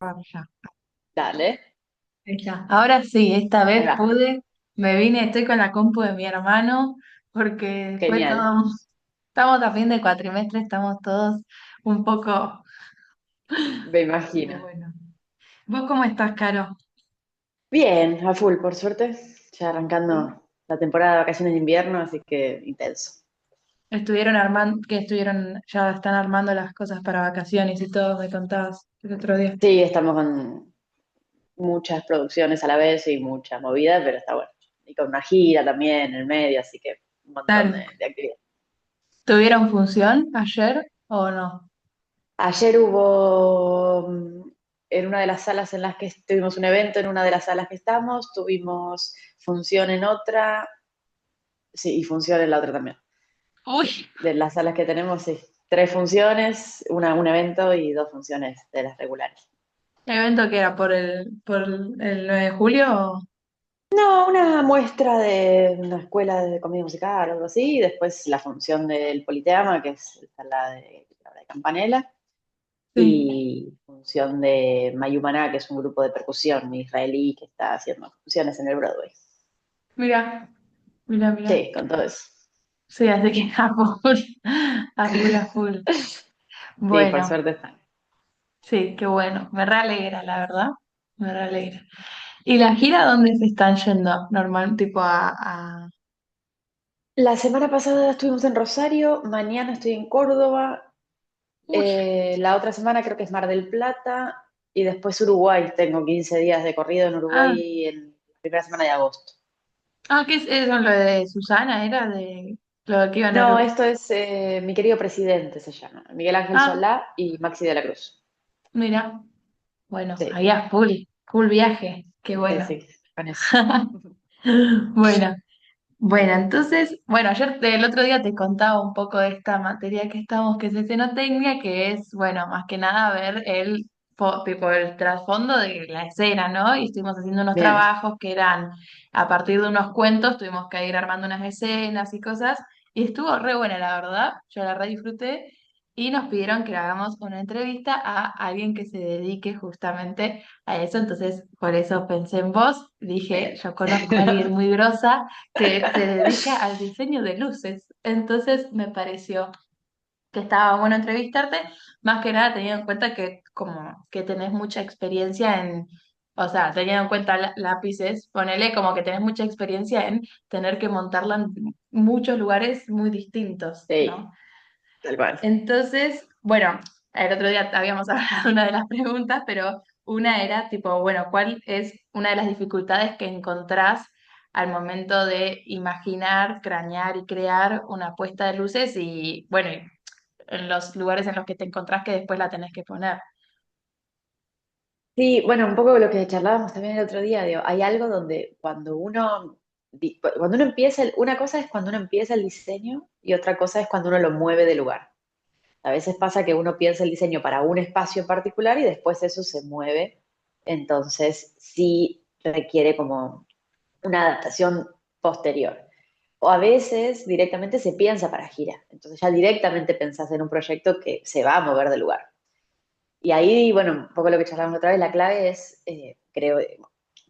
Ya. Dale, Ahí está. Ahora sí, esta ahí vez va. pude, me vine, estoy con la compu de mi hermano, porque después Genial, estamos a fin de cuatrimestre, estamos todos un poco, me pero imagino. bueno. ¿Vos cómo estás, Caro? Bien, a full, por suerte. Ya ¿Sí? arrancando la temporada de vacaciones de invierno, así que intenso. Estuvieron armando, que estuvieron, ya están armando las cosas para vacaciones y todo, me contabas el otro día. Sí, estamos con muchas producciones a la vez y mucha movida, pero está bueno. Y con una gira también en el medio, así que un montón Claro. de actividad. ¿Tuvieron función ayer o no? Ayer hubo, en una de las salas en las que tuvimos un evento, en una de las salas que estamos, tuvimos función en otra, sí, y función en la otra también. Uy, De las salas que tenemos, sí. Tres funciones, un evento y dos funciones de las regulares. ¿el evento que era por el 9 de julio? No, una muestra de una escuela de comedia musical o algo así, y después la función del Politeama, que es la de Campanella, Sí. y función de Mayumaná, que es un grupo de percusión israelí que está haciendo funciones en el Broadway. Mira, mira, mira. Sí, con todo eso. Sí, así que a full, a full, a full. Sí, por Bueno, suerte están. sí, qué bueno. Me realegra, la verdad. Me realegra. ¿Y la gira dónde se están yendo? Normal, tipo La semana pasada estuvimos en Rosario, mañana estoy en Córdoba. Uy. La otra semana creo que es Mar del Plata y después Uruguay. Tengo 15 días de corrido en Ah, Uruguay en la primera semana de agosto. ¿qué es eso? Lo de Susana, ¿era de lo que iban a No, Uruguay? esto es Mi querido presidente, se llama. Miguel Ángel Ah, Solá y Maxi de la Cruz. mira. Bueno, Sí, ahí a full, full viaje. Qué sí, bueno. sí, con eso. Bueno. Bueno, entonces, bueno, ayer el otro día te contaba un poco de esta materia que estamos, que es escenotecnia, que es, bueno, más que nada ver tipo, el trasfondo de la escena, ¿no? Y estuvimos haciendo unos Bien. trabajos que eran, a partir de unos cuentos, tuvimos que ir armando unas escenas y cosas, y estuvo re buena, la verdad, yo la re disfruté, y nos pidieron que hagamos una entrevista a alguien que se dedique justamente a eso, entonces por eso pensé en vos, dije, Bien. yo conozco a alguien muy grosa que se dedica al diseño de luces. Entonces me pareció que estaba bueno entrevistarte, más que nada teniendo en cuenta que como que tenés mucha experiencia en, o sea, teniendo en cuenta lápices, ponele como que tenés mucha experiencia en tener que montarla en muchos lugares muy distintos, Sí, ¿no? tal cual. Entonces, bueno, el otro día habíamos hablado de una de las preguntas, pero una era tipo, bueno, ¿cuál es una de las dificultades que encontrás al momento de imaginar, cranear y crear una puesta de luces y, bueno, y en los lugares en los que te encontrás que después la tenés que poner? Sí, bueno, un poco lo que charlábamos también el otro día, digo, hay algo donde cuando uno empieza, una cosa es cuando uno empieza el diseño y otra cosa es cuando uno lo mueve de lugar. A veces pasa que uno piensa el diseño para un espacio en particular y después eso se mueve, entonces sí requiere como una adaptación posterior. O a veces directamente se piensa para gira, entonces ya directamente pensás en un proyecto que se va a mover de lugar. Y ahí, bueno, un poco lo que charlamos otra vez, la clave es, creo,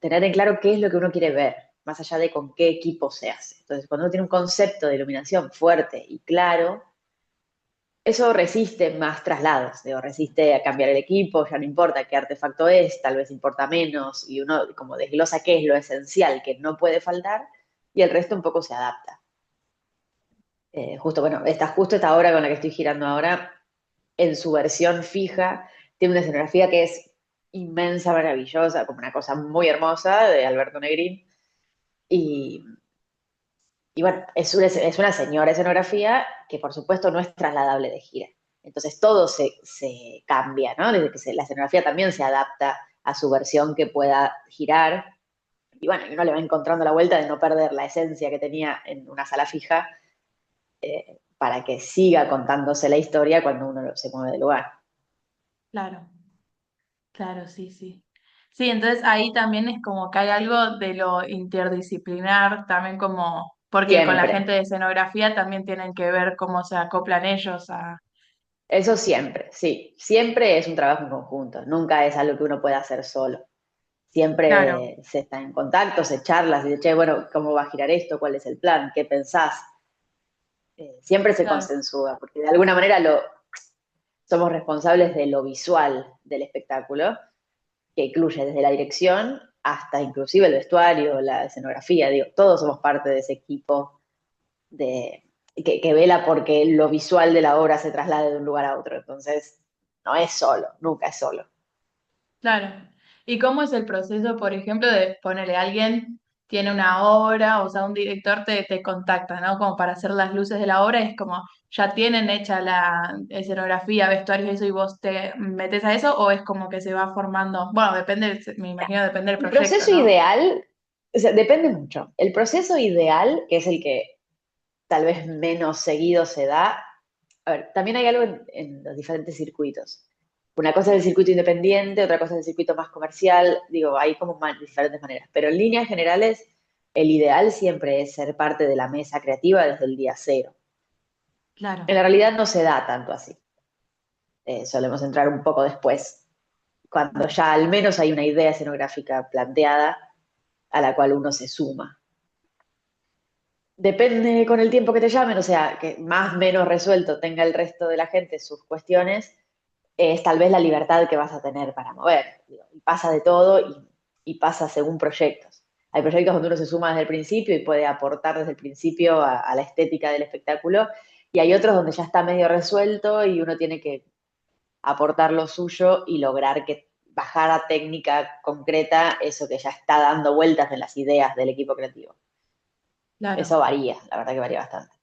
tener en claro qué es lo que uno quiere ver, más allá de con qué equipo se hace. Entonces, cuando uno tiene un concepto de iluminación fuerte y claro, eso resiste más traslados, digo, resiste a cambiar el equipo, ya no importa qué artefacto es, tal vez importa menos, y uno como desglosa qué es lo esencial que no puede faltar, y el resto un poco se adapta. Justo, bueno, justo esta obra con la que estoy girando ahora, en su versión fija, tiene una escenografía que es inmensa, maravillosa, como una cosa muy hermosa de Alberto Negrín, y, y bueno, es una señora escenografía que por supuesto no es trasladable de gira. Entonces todo se cambia, ¿no? Desde que la escenografía también se adapta a su versión que pueda girar. Y bueno, uno le va encontrando la vuelta de no perder la esencia que tenía en una sala fija para que siga contándose la historia cuando uno se mueve de lugar. Claro, claro, sí, sí. Sí, entonces ahí también es como que hay algo de lo interdisciplinar, también como, porque con la gente Siempre. de escenografía también tienen que ver cómo se acoplan ellos Eso siempre, sí. Siempre es un trabajo en conjunto. Nunca es algo que uno pueda hacer solo. Claro, Siempre se está en contacto, se charla, se dice, che, bueno, ¿cómo va a girar esto? ¿Cuál es el plan? ¿Qué pensás? Siempre se claro, consensúa, porque de alguna manera somos responsables de lo visual del espectáculo, que incluye desde la dirección hasta inclusive el vestuario, la escenografía, digo, todos somos parte de ese equipo de, que vela porque lo visual de la obra se traslade de un lugar a otro. Entonces, no es solo, nunca es solo. claro. ¿Y cómo es el proceso, por ejemplo, de ponerle a alguien, tiene una obra, o sea, un director te contacta, ¿no? Como para hacer las luces de la obra, es como, ya tienen hecha la escenografía, vestuarios, eso, y vos te metes a eso, o es como que se va formando, bueno, depende, me imagino, depende del El proyecto, proceso ¿no? ideal, o sea, depende mucho. El proceso ideal, que es el que tal vez menos seguido se da, a ver, también hay algo en los diferentes circuitos. Una cosa es el circuito independiente, otra cosa es el circuito más comercial, digo, hay como diferentes maneras, pero en líneas generales, el ideal siempre es ser parte de la mesa creativa desde el día cero. Claro, En la realidad no se da tanto así. Solemos entrar un poco después, cuando ya al menos hay una idea escenográfica planteada a la cual uno se suma. Depende con el tiempo que te llamen, o sea, que más o menos resuelto tenga el resto de la gente sus cuestiones, es tal vez la libertad que vas a tener para mover. Digo, y pasa de todo y pasa según proyectos. Hay proyectos donde uno se suma desde el principio y puede aportar desde el principio a la estética del espectáculo, y hay otros donde ya está medio resuelto y uno tiene que aportar lo suyo y lograr que bajar a técnica concreta eso que ya está dando vueltas en las ideas del equipo creativo. claro. Eso varía, la verdad que varía bastante.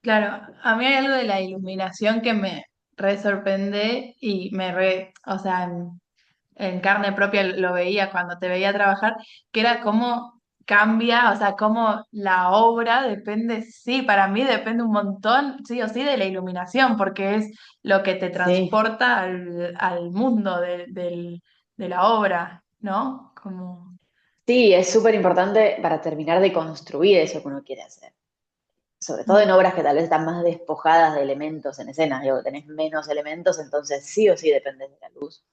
Claro, a mí hay algo de la iluminación que me re sorprende y o sea, en carne propia lo veía cuando te veía trabajar, que era cómo cambia, o sea, cómo la obra depende, sí, para mí depende un montón, sí o sí, de la iluminación, porque es lo que te Sí, transporta al mundo de la obra, ¿no? Como, sí, es súper importante para terminar de construir eso que uno quiere hacer. Sobre todo en mm, obras que tal vez están más despojadas de elementos en escena, digo, tenés menos elementos, entonces sí o sí dependes de la luz.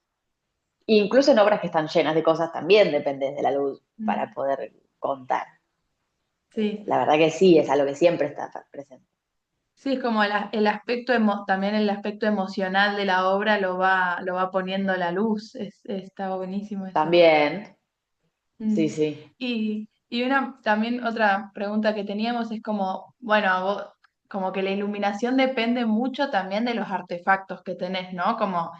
E incluso en obras que están llenas de cosas también dependes de la luz para mm, poder contar. sí. La verdad que sí, es algo que siempre está presente. Sí, es como el aspecto también el aspecto emocional de la obra lo va poniendo la luz. Está buenísimo eso. También, sí, Mm. sí. Y una también otra pregunta que teníamos es como, bueno, como que la iluminación depende mucho también de los artefactos que tenés, ¿no? Como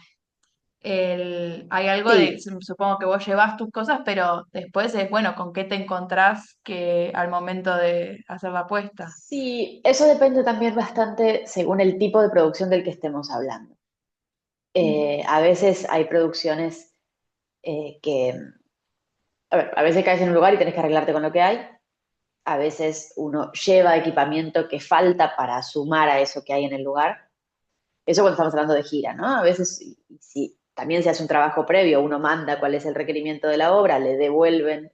hay algo de, Sí, supongo que vos llevas tus cosas, pero después es, bueno, con qué te encontrás que al momento de hacer la puesta. sí, eso depende también bastante según el tipo de producción del que estemos hablando. Mm. A veces hay producciones que, a ver, a veces caes en un lugar y tenés que arreglarte con lo que hay. A veces uno lleva equipamiento que falta para sumar a eso que hay en el lugar. Eso cuando estamos hablando de gira, ¿no? A veces, si también se hace un trabajo previo, uno manda cuál es el requerimiento de la obra, le devuelven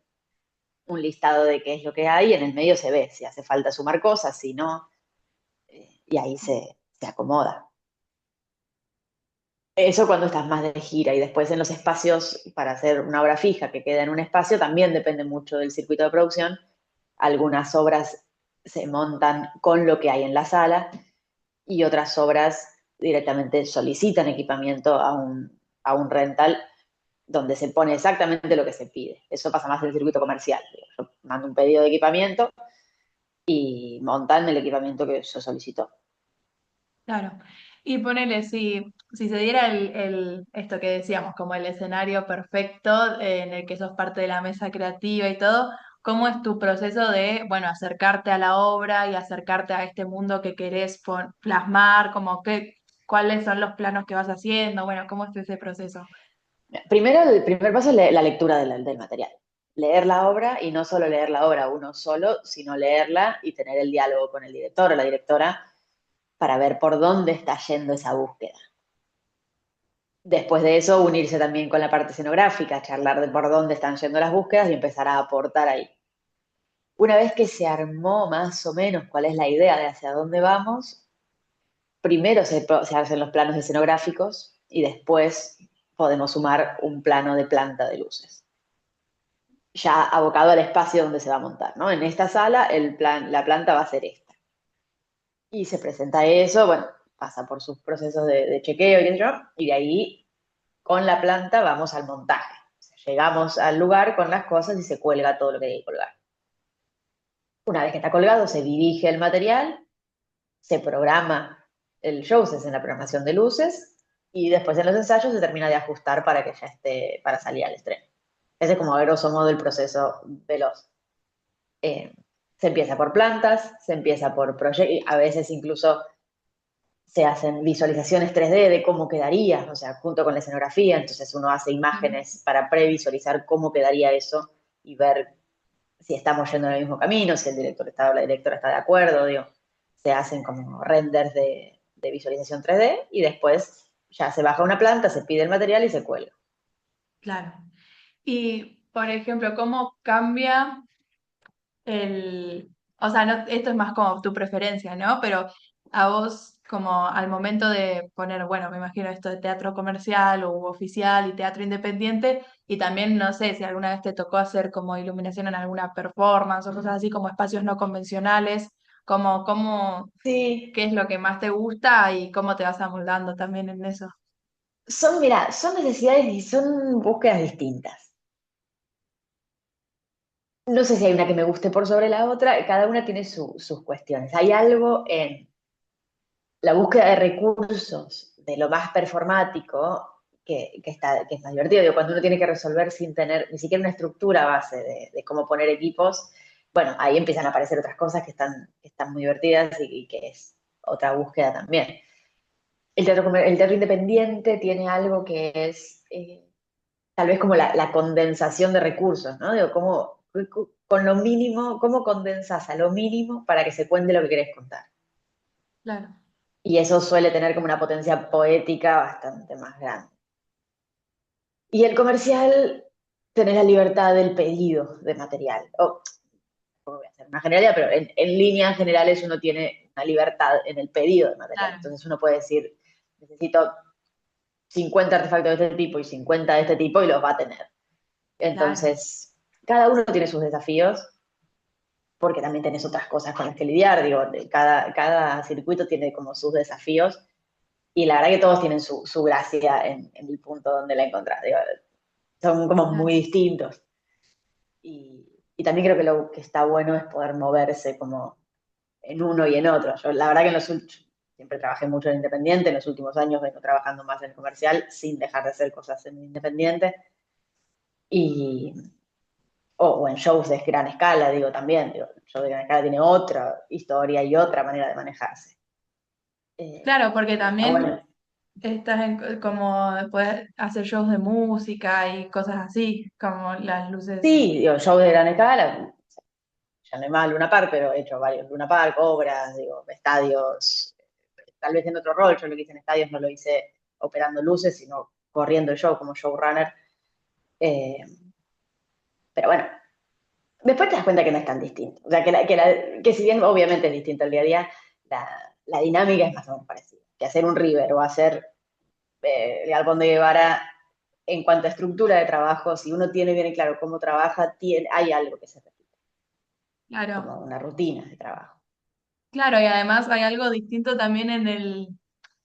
un listado de qué es lo que hay, y en el medio se ve si hace falta sumar cosas, si no, y ahí se acomoda. Eso cuando estás más de gira, y después en los espacios para hacer una obra fija que queda en un espacio también depende mucho del circuito de producción. Algunas obras se montan con lo que hay en la sala y otras obras directamente solicitan equipamiento a un rental donde se pone exactamente lo que se pide. Eso pasa más en el circuito comercial. Yo mando un pedido de equipamiento y montan el equipamiento que se solicitó. Claro. Y ponele, si se diera esto que decíamos, como el escenario perfecto en el que sos parte de la mesa creativa y todo, ¿cómo es tu proceso de, bueno, acercarte a la obra y acercarte a este mundo que querés plasmar? Como que, ¿cuáles son los planos que vas haciendo? Bueno, ¿cómo es ese proceso? Primero, el primer paso es la lectura del material. Leer la obra, y no solo leer la obra uno solo, sino leerla y tener el diálogo con el director o la directora para ver por dónde está yendo esa búsqueda. Después de eso, unirse también con la parte escenográfica, charlar de por dónde están yendo las búsquedas y empezar a aportar ahí. Una vez que se armó más o menos cuál es la idea de hacia dónde vamos, primero se hacen los planos escenográficos y después podemos sumar un plano de planta de luces, ya abocado al espacio donde se va a montar, ¿no? En esta sala la planta va a ser esta. Y se presenta eso, bueno, pasa por sus procesos de chequeo y qué sé yo, y de ahí con la planta vamos al montaje. O sea, llegamos al lugar con las cosas y se cuelga todo lo que hay que colgar. Una vez que está colgado, se dirige el material, se programa el show, se hace la programación de luces y después en los ensayos se termina de ajustar para que ya esté, para salir al estreno. Ese es como a grosso modo el proceso veloz. Eh, Se empieza por plantas, se empieza por proyectos, a veces incluso se hacen visualizaciones 3D de cómo quedaría, o sea, junto con la escenografía, entonces uno hace Claro. imágenes para previsualizar cómo quedaría eso y ver si estamos yendo en el mismo camino, si el director está o la directora está de acuerdo, digo, se hacen como renders de visualización 3D y después ya se baja una planta, se pide el material y se cuelga. Claro. Y, por ejemplo, ¿cómo cambia o sea, esto es más como tu preferencia, ¿no? Pero a vos, como al momento de poner, bueno, me imagino esto de teatro comercial o oficial y teatro independiente, y también no sé si alguna vez te tocó hacer como iluminación en alguna performance o cosas así, como espacios no convencionales, Sí, qué es lo que más te gusta y cómo te vas amoldando también en eso. mira, son necesidades y son búsquedas distintas. No sé si hay una que me guste por sobre la otra, cada una tiene sus cuestiones. Hay algo en la búsqueda de recursos de lo más performático que es más divertido. Digo, cuando uno tiene que resolver sin tener ni siquiera una estructura base de cómo poner equipos, bueno, ahí empiezan a aparecer otras cosas que están muy divertidas y que es otra búsqueda también. El teatro independiente tiene algo que es tal vez como la condensación de recursos, ¿no? Digo, con lo mínimo, cómo condensas a lo mínimo para que se cuente lo que querés contar. Claro, Y eso suele tener como una potencia poética bastante más grande. Y el comercial, tenés la libertad del pedido de material. Voy a hacer una generalidad, pero en líneas generales uno tiene una libertad en el pedido de material. claro, Entonces uno puede decir, necesito 50 artefactos de este tipo y 50 de este tipo y los va a tener. claro, Entonces, cada uno tiene sus desafíos, porque también tenés otras cosas con las que lidiar. Digo, cada circuito tiene como sus desafíos y la verdad que todos tienen su gracia en el punto donde la encontrás. Digo, son como muy claro. distintos. Y también creo que lo que está bueno es poder moverse como en uno y en otro. Yo la verdad que siempre trabajé mucho en independiente, en los últimos años vengo trabajando más en el comercial sin dejar de hacer cosas en independiente. Y, o en shows de gran escala, digo también, digo, el show de gran escala tiene otra historia y otra manera de manejarse. Claro, porque Y está también bueno. estás como puedes hacer shows de música y cosas así, como las luces. Sí, digo, show de gran escala, ya no hay más Luna Park, pero he hecho varios Luna Park, obras, digo, estadios, tal vez en otro rol, yo lo que hice en estadios no lo hice operando luces, sino corriendo el show como showrunner. Eh, pero bueno, después te das cuenta que no es tan distinto. O sea, que si bien obviamente es distinto el día a día, la dinámica es más o menos parecida. Que hacer un River o hacer el Galpón de Guevara, en cuanto a estructura de trabajo, si uno tiene bien claro cómo trabaja, hay algo que se repite, como Claro, una rutina de trabajo. claro, y además hay algo distinto también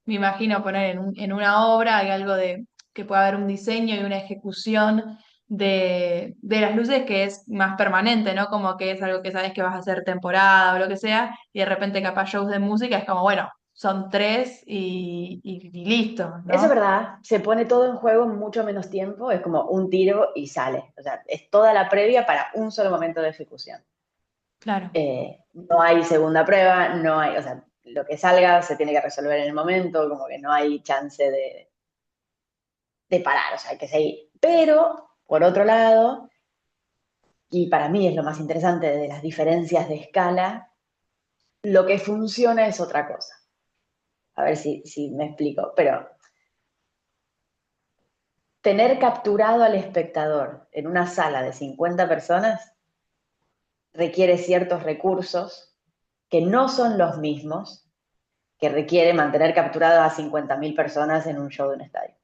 me imagino poner en una obra, hay algo de que puede haber un diseño y una ejecución de las luces que es más permanente, ¿no? Como que es algo que sabes que vas a hacer temporada o lo que sea, y de repente capaz shows de música es como, bueno, son tres y listo, Eso es ¿no? verdad, se pone todo en juego en mucho menos tiempo, es como un tiro y sale. O sea, es toda la previa para un solo momento de ejecución. Claro, No hay segunda prueba, no hay, o sea, lo que salga se tiene que resolver en el momento, como que no hay chance de parar, o sea, hay que seguir. Pero, por otro lado, y para mí es lo más interesante de las diferencias de escala, lo que funciona es otra cosa. A ver si me explico, pero tener capturado al espectador en una sala de 50 personas requiere ciertos recursos que no son los mismos que requiere mantener capturadas a 50.000 personas en un show de un estadio.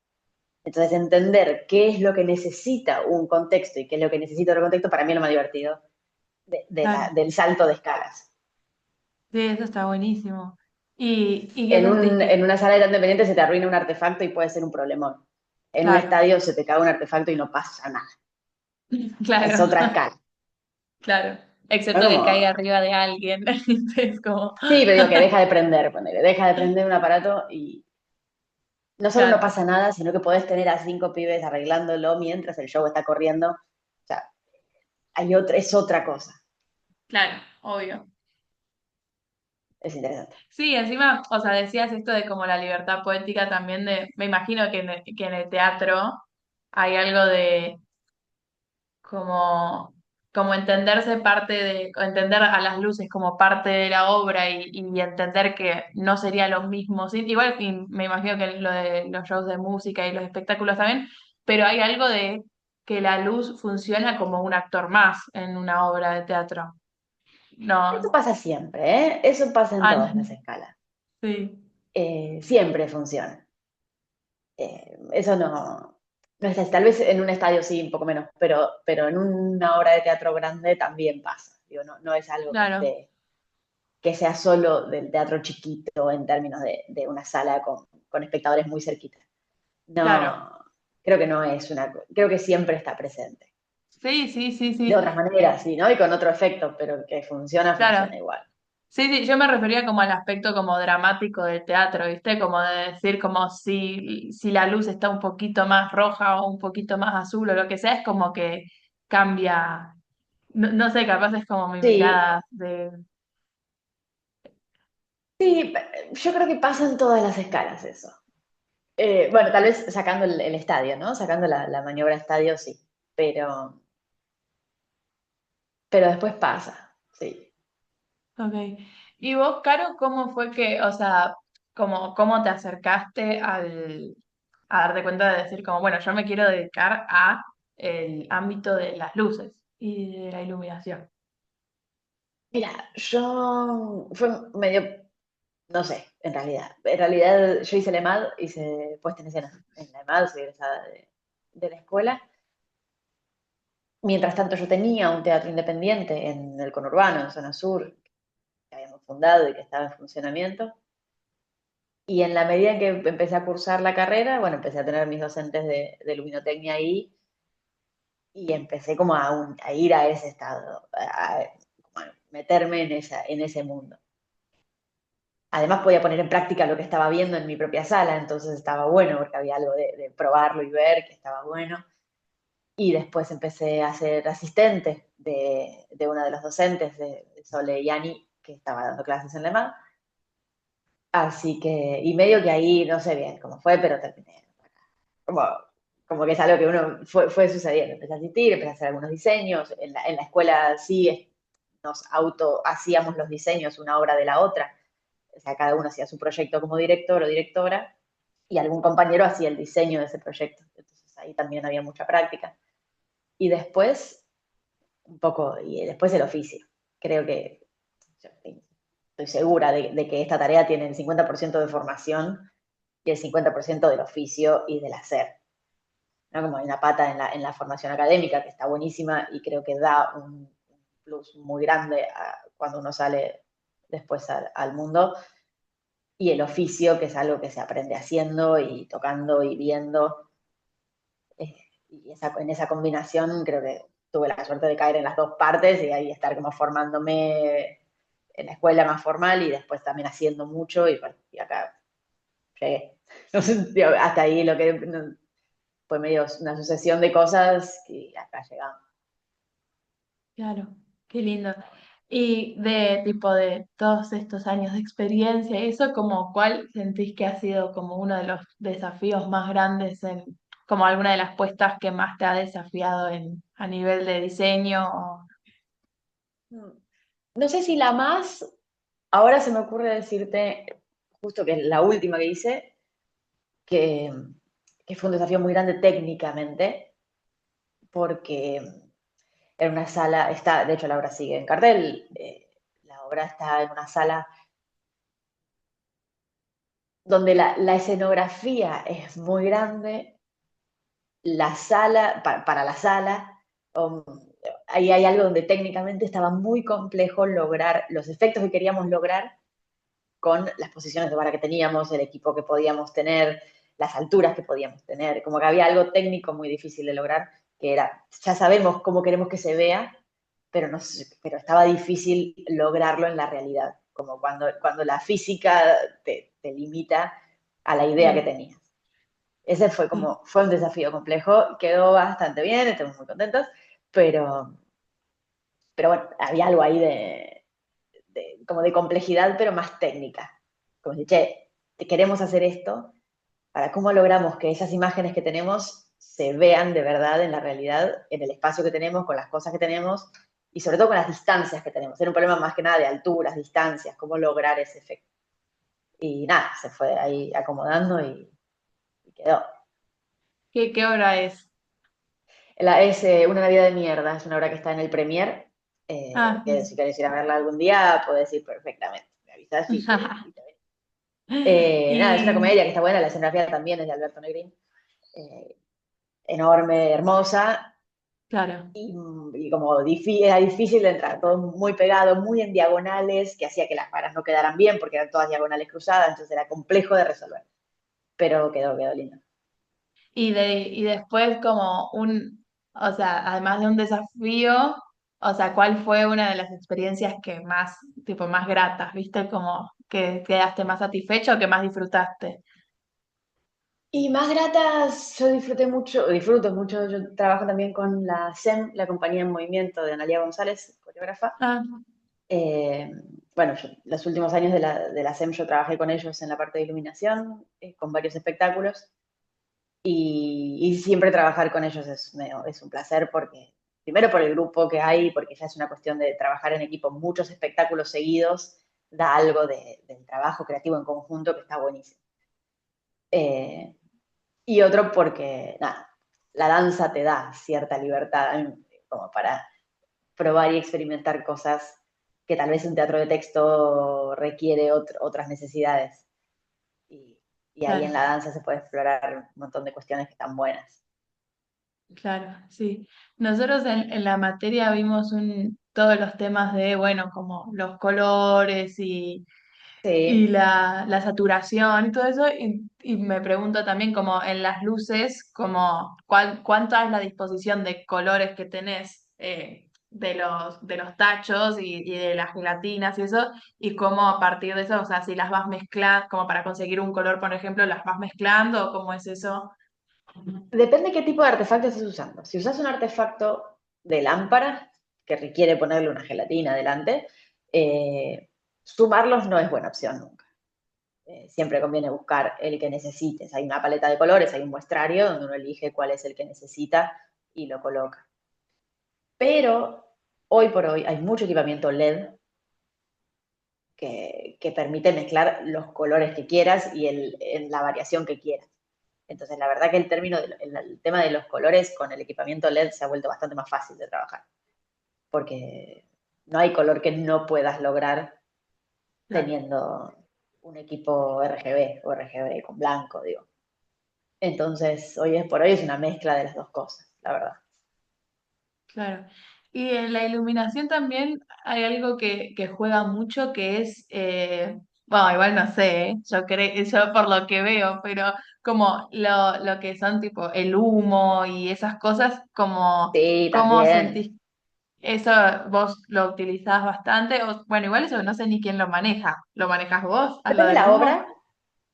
Entonces, entender qué es lo que necesita un contexto y qué es lo que necesita otro contexto, para mí es lo más divertido Claro. del salto de escalas. Sí, eso está buenísimo. ¿Y qué sentís En una sala de teatro independiente se te arruina un artefacto y puede ser un problemón. En un Claro, estadio se te cae un artefacto y no pasa nada. Es claro, otra escala. claro. ¿No? Excepto que caiga Como, arriba de alguien. Es como, sí, pero digo que deja de prender, ponele, deja de prender un aparato y no solo no claro, pasa nada, sino que podés tener a 5 pibes arreglándolo mientras el show está corriendo. O sea, es otra cosa. claro, obvio. Es interesante. Sí, encima, o sea, decías esto de como la libertad poética también me imagino que en el teatro hay algo de como, como entenderse parte o entender a las luces como parte de la obra y entender que no sería lo mismo. Sí, igual y me imagino que lo de los shows de música y los espectáculos también, pero hay algo de que la luz funciona como un actor más en una obra de teatro. Eso No, pasa siempre, ¿eh? Eso pasa en ah, todas las escalas. sí, Siempre funciona. Eso no está, tal vez en un estadio sí, un poco menos, pero en una obra de teatro grande también pasa. Digo, no es algo claro, que sea solo del teatro chiquito en términos de una sala con espectadores muy cerquitas. claro. No, creo que no es creo que siempre está presente. Sí, sí, sí, De sí. otras maneras, sí, ¿no? Y con otro efecto, pero que funciona, Claro. funciona igual. Sí, sí, yo me refería como al aspecto como dramático del teatro, ¿viste? Como de decir como si la luz está un poquito más roja o un poquito más azul o lo que sea, es como que cambia, no, no sé, capaz es como mi Sí, mirada de... sí, yo creo que pasa en todas las escalas eso. Bueno, tal vez sacando el estadio, ¿no? Sacando la maniobra estadio, sí. Pero, pero después pasa, sí. Ok. ¿Y vos, Caro, cómo fue que, o sea, cómo te acercaste a darte cuenta de decir como, bueno, yo me quiero dedicar a el ámbito de las luces y de la iluminación? Mira, fue medio, no sé, en realidad. En realidad yo hice la EMAD, hice puesta en escena en la EMAD, soy egresada de la escuela. Mientras tanto yo tenía un teatro independiente en el conurbano, en zona sur, que habíamos fundado y que estaba en funcionamiento. Y en la medida en que empecé a cursar la carrera, bueno, empecé a tener mis docentes de luminotecnia ahí y empecé como a ir a ese estado, como a meterme en ese mundo. Además podía poner en práctica lo que estaba viendo en mi propia sala, entonces estaba bueno porque había algo de probarlo y ver que estaba bueno. Y después empecé a ser asistente de una de los docentes, de Sole Yani, que estaba dando clases en Le Mans. Así que, y medio que ahí, no sé bien cómo fue, pero terminé. Como, como que es algo que uno fue sucediendo. Empecé a asistir, empecé a hacer algunos diseños. En la escuela sí nos auto hacíamos los diseños una obra de la otra. O sea, cada uno hacía su proyecto como director o directora y algún compañero hacía el diseño de ese proyecto. Entonces ahí también había mucha práctica. Y después, un poco, y después el oficio. Creo que estoy segura de que esta tarea tiene el 50% de formación y el 50% del oficio y del hacer. ¿No? Como hay una pata en la formación académica que está buenísima y creo que da un plus muy grande cuando uno sale después al mundo, y el oficio, que es algo que se aprende haciendo y tocando y viendo. eh, y en esa combinación creo que tuve la suerte de caer en las dos partes y ahí estar como formándome en la escuela más formal y después también haciendo mucho y, bueno, y acá llegué. No sé, digo, hasta ahí lo que fue medio una sucesión de cosas y acá llegamos. Claro, qué lindo. Y de tipo de todos estos años de experiencia, y eso como cuál sentís que ha sido como uno de los desafíos más grandes como alguna de las puestas que más te ha desafiado a nivel de diseño. No sé si la más, ahora se me ocurre decirte, justo que es la última que hice, que, que fue un desafío muy grande técnicamente, porque en una sala, de hecho la obra sigue en cartel, la obra está en una sala donde la escenografía es muy grande, la sala, para la sala, um, ahí hay algo donde técnicamente estaba muy complejo lograr los efectos que queríamos lograr con las posiciones de vara que teníamos, el equipo que podíamos tener, las alturas que podíamos tener, como que había algo técnico muy difícil de lograr, que era, ya sabemos cómo queremos que se vea, pero, no, pero estaba difícil lograrlo en la realidad, como cuando la física te limita a la idea que Sí, tenías. Ese fue sí. como, fue un desafío complejo, quedó bastante bien, estamos muy contentos, pero, pero bueno, había algo ahí como de complejidad, pero más técnica. Como si, che, queremos hacer esto, para cómo logramos que esas imágenes que tenemos se vean de verdad en la realidad, en el espacio que tenemos, con las cosas que tenemos y sobre todo con las distancias que tenemos. Era un problema más que nada de alturas, distancias, cómo lograr ese efecto. Y nada, se fue ahí acomodando y quedó. ¿Qué hora es? Es Una Navidad de Mierda, es una obra que está en el Premier, Ah, que si querés ir a verla algún día, podés ir perfectamente. Me avisás y te ves. Nada, es una y comedia que está buena, la escenografía también es de Alberto Negrín, eh, enorme, hermosa, claro, y como era difícil de entrar, todo muy pegado, muy en diagonales, que hacía que las varas no quedaran bien porque eran todas diagonales cruzadas, entonces era complejo de resolver, pero quedó lindo. y después como o sea, además de un desafío, o sea, ¿cuál fue una de las experiencias que más, tipo, más gratas, viste? Como que quedaste más satisfecho o que más disfrutaste. Y más gratas, yo disfruto mucho, yo trabajo también con la SEM, la compañía en movimiento de Analia González, coreógrafa. Ah, Eh, bueno, los últimos años de la SEM yo trabajé con ellos en la parte de iluminación, con varios espectáculos, y siempre trabajar con ellos es un placer porque, primero por el grupo que hay, porque ya es una cuestión de trabajar en equipo, muchos espectáculos seguidos, da algo del trabajo creativo en conjunto que está buenísimo. Eh, y otro porque, nada, la danza te da cierta libertad como para probar y experimentar cosas que tal vez un teatro de texto requiere otras necesidades. Y, y ahí en claro. la danza se puede explorar un montón de cuestiones que están buenas. Claro, sí. Nosotros en la materia vimos todos los temas de, bueno, como los colores y Sí, la saturación y todo eso, y me pregunto también como en las luces, como cuánta es la disposición de colores que tenés de los tachos y de las gelatinas y eso, y cómo a partir de eso, o sea, si las vas mezclando, como para conseguir un color, por ejemplo, las vas mezclando, o cómo es eso. depende qué tipo de artefacto estés usando. Si usas un artefacto de lámpara, que requiere ponerle una gelatina adelante, sumarlos no es buena opción nunca. Siempre conviene buscar el que necesites. Hay una paleta de colores, hay un muestrario donde uno elige cuál es el que necesita y lo coloca. Pero hoy por hoy hay mucho equipamiento LED que permite mezclar los colores que quieras y en la variación que quieras. Entonces, la verdad que el tema de los colores con el equipamiento LED se ha vuelto bastante más fácil de trabajar, porque no hay color que no puedas lograr Claro. teniendo un equipo RGB o RGB con blanco, digo. Entonces, hoy es por hoy es una mezcla de las dos cosas, la verdad. Claro. Y en la iluminación también hay algo que juega mucho que es, bueno, igual no sé, yo creo, yo por lo que veo, pero como lo que son tipo el humo y esas cosas, como, Sí, ¿cómo también. sentís? ¿Eso vos lo utilizás bastante? O, bueno, igual eso no sé ni quién lo maneja. ¿Lo manejas vos a lo Depende de del la humo? obra.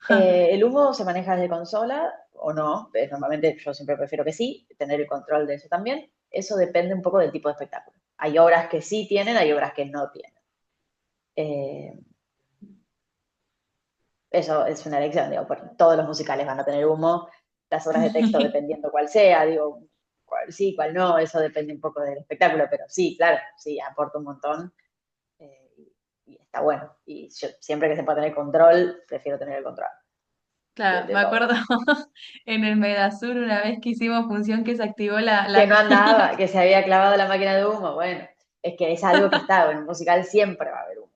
El humo se maneja desde consola o no. Normalmente yo siempre prefiero que sí, tener el control de eso también. Eso depende un poco del tipo de espectáculo. Hay obras que sí tienen, hay obras que no tienen. Eh, Eso es una elección, digo, porque todos los musicales van a tener humo, las obras de texto dependiendo cuál sea, digo, cuál sí, cuál no, eso depende un poco del espectáculo, pero sí, claro, sí, aporta un montón eh, y está bueno. Y yo, siempre que se pueda tener control, prefiero tener el control de, Claro, de me todo. acuerdo en el Medasur una vez que hicimos función que se activó Que no andaba, que se había clavado la máquina de humo, bueno, es que es algo que está, en un musical siempre va a haber humo,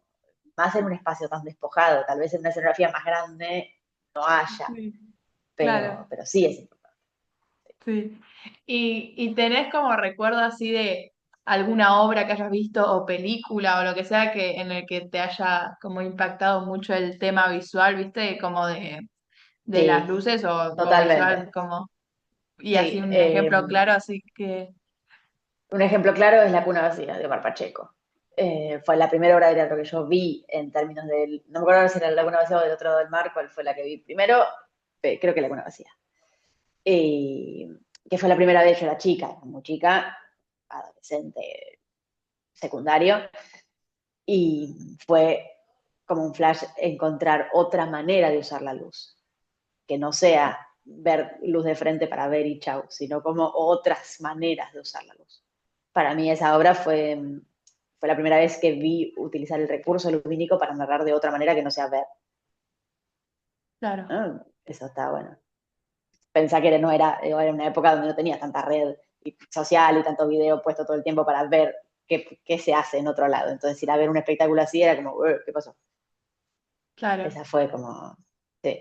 más en un espacio tan despojado, tal vez en una escenografía más grande, haya, Sí, claro. pero sí es importante. Sí. Y tenés como recuerdo así de alguna obra que hayas visto o película o lo que sea que en el que te haya como impactado mucho el tema visual, ¿viste? Como de las Sí, luces o visual, totalmente. como, y así Sí, un ejemplo claro, así que, un ejemplo claro es La Cuna Vacía de Omar Pacheco. Fue la primera obra de teatro que yo vi en términos del. No me acuerdo si era La Cuna Vacía o del otro lado del mar, cuál fue la que vi primero. Creo que La Cuna Vacía. Y que fue la primera vez, yo era chica, muy chica, adolescente, secundario, y fue como un flash encontrar otra manera de usar la luz, que no sea ver luz de frente para ver y chau, sino como otras maneras de usar la luz. Para mí esa obra fue la primera vez que vi utilizar el recurso lumínico para narrar de otra manera que no sea ver. claro, ¿No? Eso está bueno. Pensá que era una época donde no tenía tanta red social y tanto video puesto todo el tiempo para ver qué se hace en otro lado. Entonces ir a ver un espectáculo así era como, ¿qué pasó? claro. Esa fue como, sí.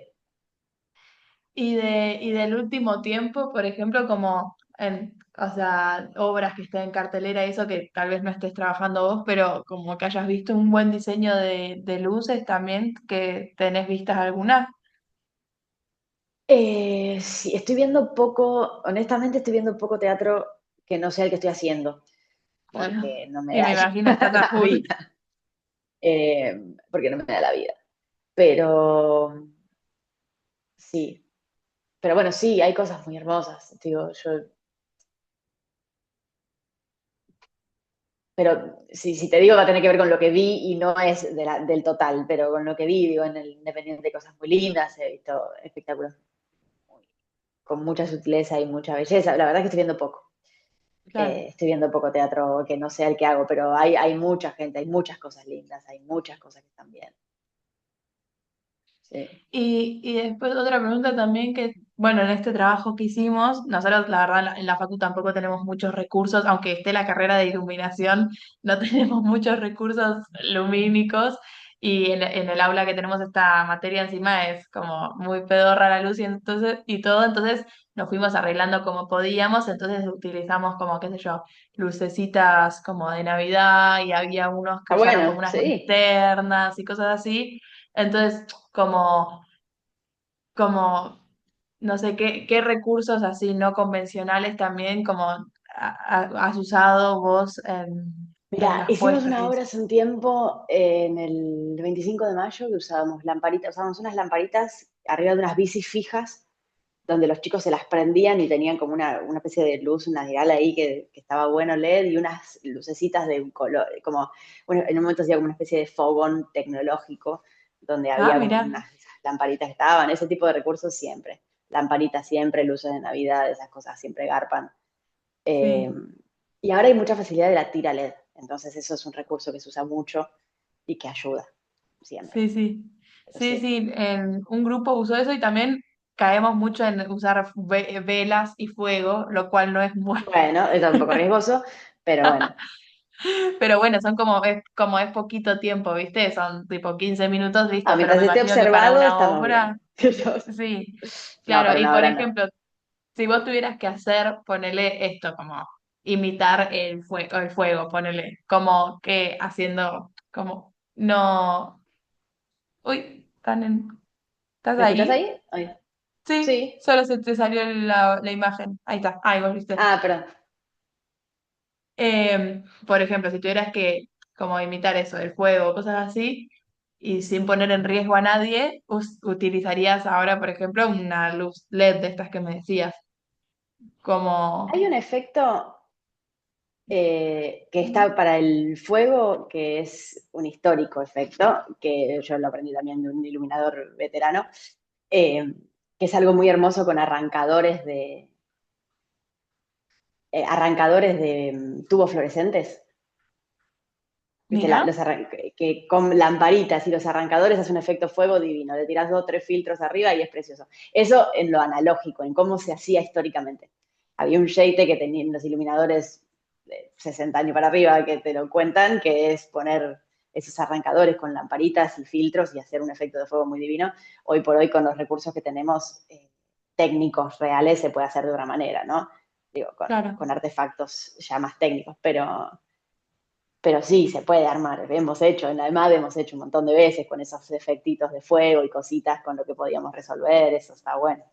Y del último tiempo, por ejemplo, como en, o sea, obras que estén en cartelera, eso que tal vez no estés trabajando vos, pero como que hayas visto un buen diseño de luces también, que tenés vistas algunas. Sí, estoy viendo poco, honestamente estoy viendo poco teatro que no sea el que estoy haciendo, Claro. porque no me Y da me ya imagino estás a la full. vida, porque no me da la vida. Pero sí, pero bueno, sí, hay cosas muy hermosas, digo, pero si te digo va a tener que ver con lo que vi y no es del total, pero con lo que vi, digo, en el Independiente hay cosas muy lindas, he visto espectáculos con mucha sutileza y mucha belleza, la verdad es que estoy viendo poco. Claro. Estoy viendo poco teatro que no sea el que hago, pero hay mucha gente, hay muchas cosas lindas, hay muchas cosas que están bien. Sí. Y después otra pregunta también que, bueno, en este trabajo que hicimos, nosotros la verdad en la facu tampoco tenemos muchos recursos, aunque esté la carrera de iluminación, no tenemos muchos recursos lumínicos y en el aula que tenemos esta materia encima es como muy pedorra la luz y entonces y todo, entonces nos fuimos arreglando como podíamos, entonces utilizamos como, qué sé yo, lucecitas como de Navidad y había unos que Ah, usaron como bueno, unas sí. linternas y cosas así. Entonces, como, no sé, qué recursos así no convencionales también como has usado vos en Mira, las hicimos puestas y una eso. obra hace un tiempo en el 25 de mayo que usábamos lamparitas, usábamos unas lamparitas arriba de unas bicis fijas donde los chicos se las prendían y tenían como una especie de luz, una dial ahí que estaba bueno LED y unas lucecitas de un color, como, bueno, en un momento hacía como una especie de fogón tecnológico donde Ah, había como mira, unas esas lamparitas que estaban, ese tipo de recursos siempre. Lamparitas siempre, luces de Navidad, esas cosas siempre garpan. Eh, sí, y ahora hay mucha facilidad de la tira LED, entonces eso es un recurso que se usa mucho y que ayuda siempre. sí, sí. Pero Sí, sí. sí, en un grupo usó eso y también caemos mucho en usar velas y fuego, lo cual no es muy. Bueno, es un poco riesgoso, pero bueno. Pero bueno, son como es poquito tiempo, ¿viste? Son tipo 15 minutos, Ah, listo, pero mientras me esté imagino que para observado, una estamos obra, bien. sí, No, claro. para Y una por hora no. ejemplo, si vos tuvieras que hacer, ponele esto, como imitar el fuego, ponele, como que haciendo, como, no, uy, ¿estás ¿Me escuchás ahí? ahí? Ay. Sí, Sí. solo se te salió la imagen, ahí está, ahí volviste. Ah, perdón. Por ejemplo, si tuvieras que como imitar eso, el fuego, cosas así, y sin poner en riesgo a nadie, utilizarías ahora, por ejemplo, una luz LED de estas que me decías, Hay como, un efecto que está para el fuego, que es un histórico efecto, que yo lo aprendí también de un iluminador veterano, eh, que es algo muy hermoso con arrancadores de tubos fluorescentes. ¿Viste? mira, Que con lamparitas y los arrancadores hace un efecto fuego divino. Le tirás 2 o 3 filtros arriba y es precioso. Eso en lo analógico, en cómo se hacía históricamente. Había un jeite que tenían los iluminadores de 60 años para arriba que te lo cuentan, que es poner esos arrancadores con lamparitas y filtros y hacer un efecto de fuego muy divino. Hoy por hoy, con los recursos que tenemos técnicos reales, se puede hacer de otra manera, ¿no? Digo, Claro, con artefactos ya más técnicos, pero sí, se puede armar. Hemos hecho, en la EMAD hemos hecho un montón de veces con esos efectitos de fuego y cositas con lo que podíamos resolver, eso está bueno.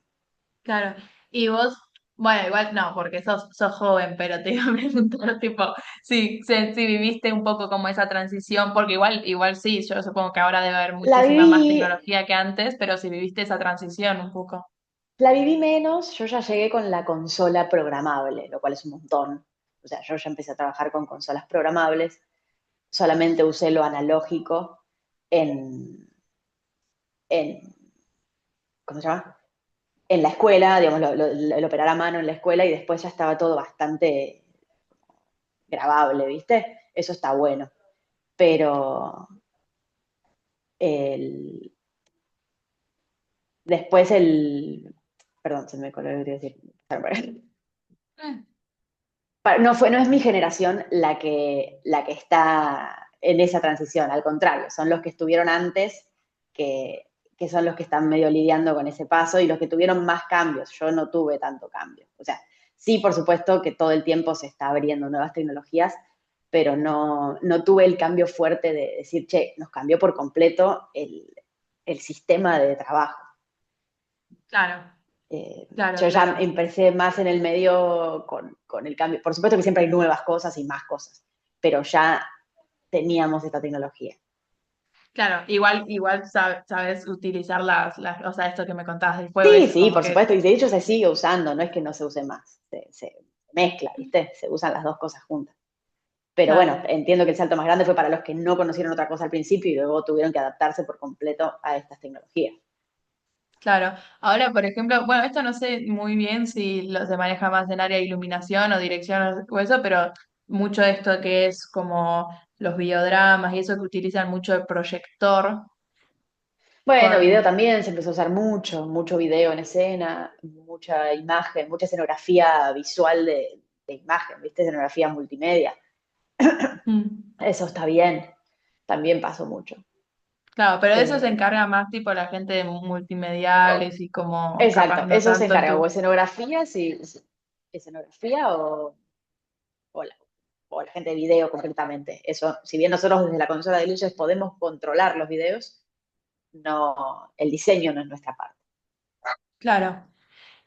claro. Y vos, bueno, igual no, porque sos joven, pero te iba a preguntar, tipo, si viviste un poco como esa transición, porque igual sí, yo supongo que ahora debe haber La muchísima más viví, tecnología que antes, pero si viviste esa transición un poco. la viví menos, yo ya llegué con la consola programable, lo cual es un montón. O sea, yo ya empecé a trabajar con consolas programables, solamente usé lo analógico en, en ¿cómo se llama? En la escuela, digamos, el operar a mano en la escuela y después ya estaba todo bastante grabable, ¿viste? Eso está bueno. Pero el, después perdón, se me coló lo que iba a decir. Mm. No es mi generación la que está en esa transición, al contrario, son los que estuvieron antes que, que son los que están medio lidiando con ese paso y los que tuvieron más cambios. Yo no tuve tanto cambio. O sea, sí, por supuesto que todo el tiempo se está abriendo nuevas tecnologías, pero no tuve el cambio fuerte de decir, che, nos cambió por completo el sistema de trabajo. Claro, claro, Yo ya claro. empecé más en el medio con el cambio. Por supuesto que siempre hay nuevas cosas y más cosas, pero ya teníamos esta tecnología. Claro, igual sabes utilizar o sea, esto que me contabas del fuego, Sí, es sí, como por que, supuesto, y de hecho se sigue usando, no es que no se use más, se mezcla, ¿viste? Se usan las dos cosas juntas. Pero bueno, claro, entiendo que el salto más grande fue para los que no conocieron otra cosa al principio y luego tuvieron que adaptarse por completo a estas tecnologías. claro. Ahora, por ejemplo, bueno, esto no sé muy bien si se maneja más en área de iluminación o dirección o eso, pero mucho de esto que es como los videodramas y eso que utilizan mucho el proyector Bueno, video con... también se empezó a usar mucho, mucho video en escena, mucha imagen, mucha escenografía visual de imagen, ¿viste? Escenografía multimedia. Mm. Eso está bien, también pasó mucho. Claro, pero de eso se Eh, encarga más tipo la gente de multimediales y como capaz exacto, no eso se tanto encarga, tú. o escenografía, sí, escenografía o la, o la gente de video concretamente. Eso, si bien nosotros desde la consola de luces podemos controlar los videos, no, el diseño no es nuestra parte. Claro.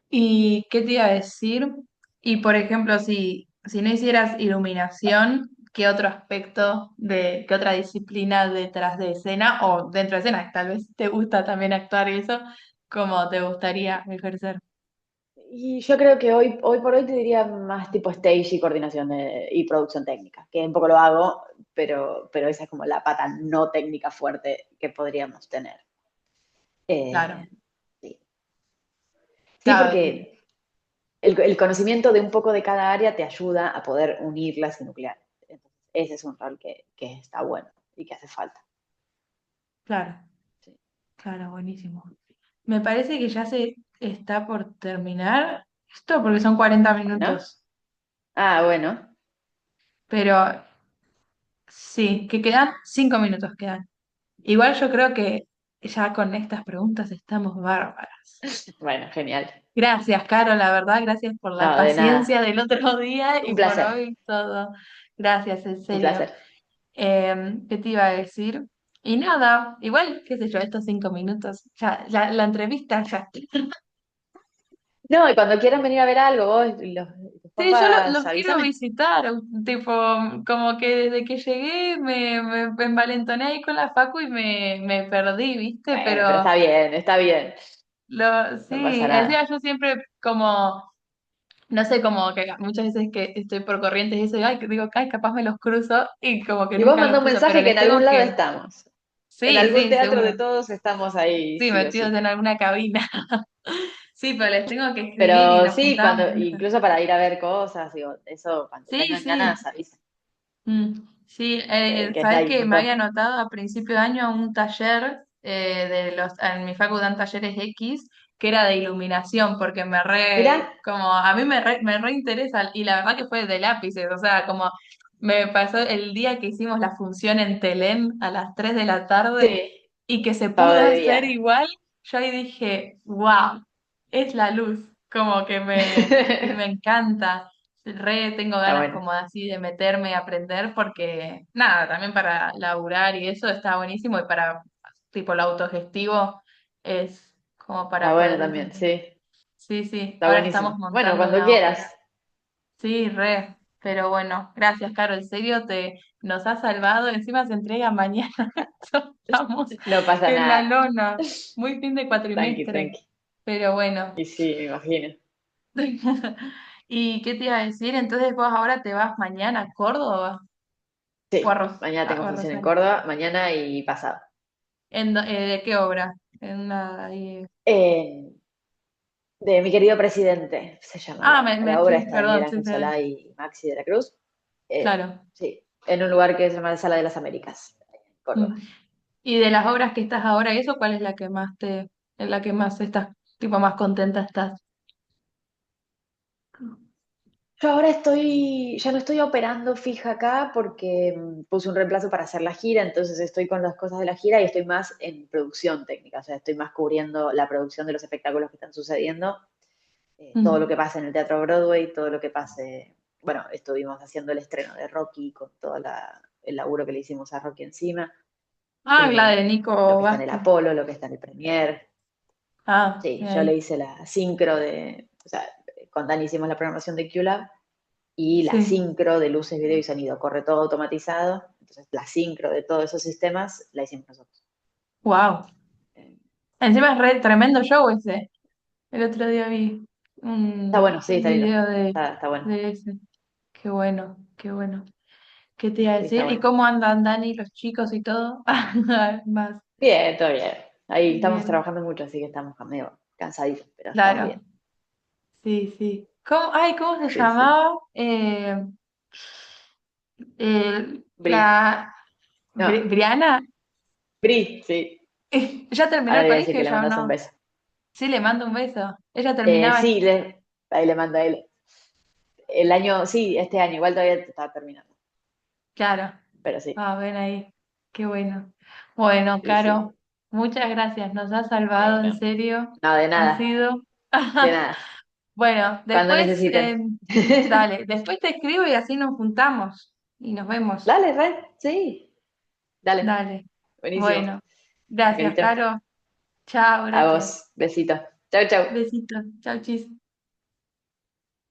¿Y qué te iba a decir? Y por ejemplo, si no hicieras iluminación, ¿qué otro aspecto qué otra disciplina detrás de escena o dentro de escena, tal vez te gusta también actuar y eso, cómo te gustaría ejercer? Y yo creo que hoy por hoy te diría más tipo stage y coordinación y producción técnica, que un poco lo hago, pero esa es como la pata no técnica fuerte que podríamos tener. Claro, Sí. Sí, claro, porque el conocimiento de un poco de cada área te ayuda a poder unirlas y nuclear. Entonces, ese es un rol que está bueno y que hace falta. claro, Sí. claro, buenísimo. Me parece que ya se está por terminar esto porque son 40 ¿No? minutos, Bueno. pero sí, que quedan 5 minutos quedan. Igual yo creo que ya con estas preguntas estamos bárbaras. Bueno, genial. Gracias, Caro, la verdad, gracias por la No, de paciencia nada. del otro día Un y por placer. hoy todo. Gracias, en Un serio. placer. ¿Qué te iba a decir? Y nada, igual, qué sé yo, estos 5 minutos, ya, la entrevista ya. No, y cuando quieran venir a ver algo, vos y tus Sí, yo papás, los quiero avísame. visitar, tipo, como que desde que llegué me envalentoné ahí con la facu y me perdí, ¿viste? Bueno, pero Pero está bien, está bien. No pasa sí, encima nada. yo siempre como, no sé, como que muchas veces que estoy por corrientes y eso, ay, que digo, ay, capaz me los cruzo y como que Y vos nunca los mandá un cruzo, pero mensaje que les en tengo algún lado que, estamos. En sí, algún sí, teatro de seguro, todos estamos ahí, sí, sí o metidos sí. en alguna cabina. Sí, pero les tengo que escribir y Pero nos sí, juntamos. incluso para ir a ver cosas, digo, eso, cuando Sí, tengan sí. ganas, avisa. Sí, Que sabes hay un que me había montón. anotado a principio de año a un taller en mi facu dan talleres X que era de iluminación porque Mirá, como a mí me re interesa y la verdad que fue de lápices, o sea, como Me pasó el día que hicimos la función en Telén a las 3 de la tarde Sí, y que se sábado pudo de hacer día. igual, yo ahí dije, wow, es la luz, como que me encanta. Re tengo Está ganas bueno. como así de meterme a aprender porque, nada, también para laburar y eso está buenísimo y para tipo lo autogestivo es como Está para bueno poder... también, sí. Sí, sí, Está ahora estamos buenísimo. Bueno, montando cuando una quieras. obra. Sí, re, pero bueno, gracias, Caro, en serio nos ha salvado, encima se entrega mañana, estamos No pasa en la nada. lona, muy fin de Tranqui, cuatrimestre, tranqui. pero bueno. Y sí, me imagino. ¿Y qué te iba a decir? Entonces vos ahora te vas mañana a Córdoba o a, Sí, mañana tengo O a función en Rosario. Córdoba, mañana y pasado. ¿De qué obra? En una, Eh, de mi querido presidente, se llama la obra sí, esta de Miguel perdón, sí, Ángel sí, Solá y Maxi de la Cruz. claro. Sí, en un lugar que se llama la Sala de las Américas, en Mm. Córdoba. Y de las obras que estás ahora, ¿y eso cuál es la que más en la que más estás, tipo más contenta estás? Yo ahora ya no estoy operando fija acá porque puse un reemplazo para hacer la gira, entonces estoy con las cosas de la gira y estoy más en producción técnica, o sea, estoy más cubriendo la producción de los espectáculos que están sucediendo, todo lo Mm. que pasa en el Teatro Broadway, todo lo que pase, bueno, estuvimos haciendo el estreno de Rocky con todo el laburo que le hicimos a Rocky encima, Ah, la de lo Nico que está en el Vázquez. Apolo, lo que está en el Premier. Ah, Sí, yo le ahí. hice la sincro o sea, con Dani hicimos la programación de QLab y la Sí. sincro de luces, video y sonido. Corre todo automatizado, entonces la sincro de todos esos sistemas la hicimos nosotros. Wow. Eh, Encima es re tremendo show ese. El otro día vi Está bueno, sí, un está lindo. video Está bueno, de ese. Qué bueno, qué bueno. ¿Qué te iba a sí, está decir? ¿Y bueno. cómo andan Dani, los chicos y todo? Más Bien, todo bien. Ahí estamos bien. trabajando mucho, así que estamos medio cansaditos, pero estamos Claro. bien. Sí, sí. ¿Cómo se Sí, sí. llamaba? Bri. La No, Briana. Bri, sí. ¿Ya terminó Ahora el le voy a decir colegio que le ya o mandas un no? beso. Sí, le mando un beso. Ella terminaba Sí, ahí le mando a él. El año, sí, este año, igual todavía está terminando, claro. pero sí, Ah, ven ahí. Qué bueno. Bueno, sí, sí. Caro, muchas gracias. Nos ha salvado, en Bueno, serio. no, de Ha nada, sido. de nada. Bueno, Cuando después, necesiten. dale, después te escribo y así nos juntamos y nos vemos. Dale, Ray, sí, dale, Dale. buenísimo. Bueno, gracias, Listo. Caro. Chao, A gracias. vos, besito. Chau, chau. Besitos. Chau, chis.